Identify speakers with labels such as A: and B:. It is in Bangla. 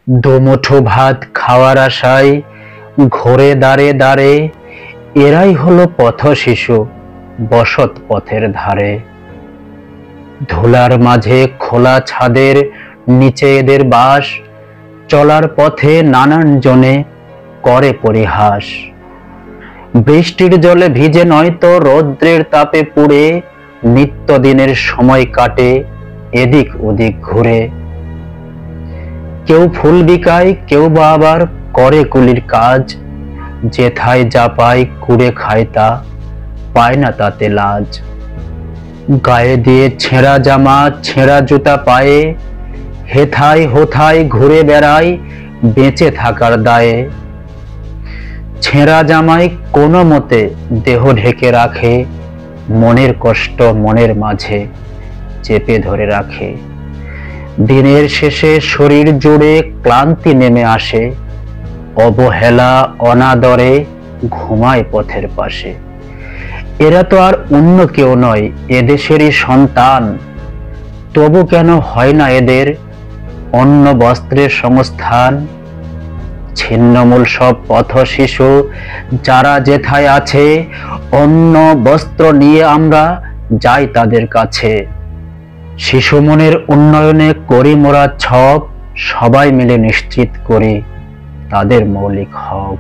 A: দুমুঠো ভাত খাওয়ার আশায় ঘোরে দাঁড়ে দাঁড়ে এরাই হলো পথ শিশু বসত পথের ধারে। ধুলার মাঝে খোলা ছাদের নিচে এদের বাস, চলার পথে নানান জনে করে পরিহাস। বৃষ্টির জলে ভিজে নয়তো রৌদ্রের তাপে পুড়ে নিত্যদিনের সময় কাটে এদিক ওদিক ঘুরে। কেউ ফুল বিকায়, কেউ বা আবার করে কুলির কাজ, যেথায় যা পায় কুড়ে খায় তা পায় না তাতে লাজ। গায়ে দিয়ে ছেঁড়া জামা ছেঁড়া জুতা পায়ে হেথায় হোথায় ঘুরে বেড়ায় বেঁচে থাকার দায়ে। ছেঁড়া জামায় কোনো মতে দেহ ঢেকে রাখে, মনের কষ্ট মনের মাঝে চেপে ধরে রাখে। দিনের শেষে শরীর জুড়ে ক্লান্তি নেমে আসে, অবহেলা অনাদরে ঘুমায় পথের পাশে। এরা তো আর অন্য কেউ নয়, এদেশেরই সন্তান। তবু কেন হয় না এদের অন্য বস্ত্রের সংস্থান? ছিন্নমূল সব পথ শিশু যারা যেথায় আছে, অন্য বস্ত্র নিয়ে আমরা যাই তাদের কাছে। শিশু মনের উন্নয়নে করি মোরা ছক, সবাই মিলে নিশ্চিত করি তাদের মৌলিক হক।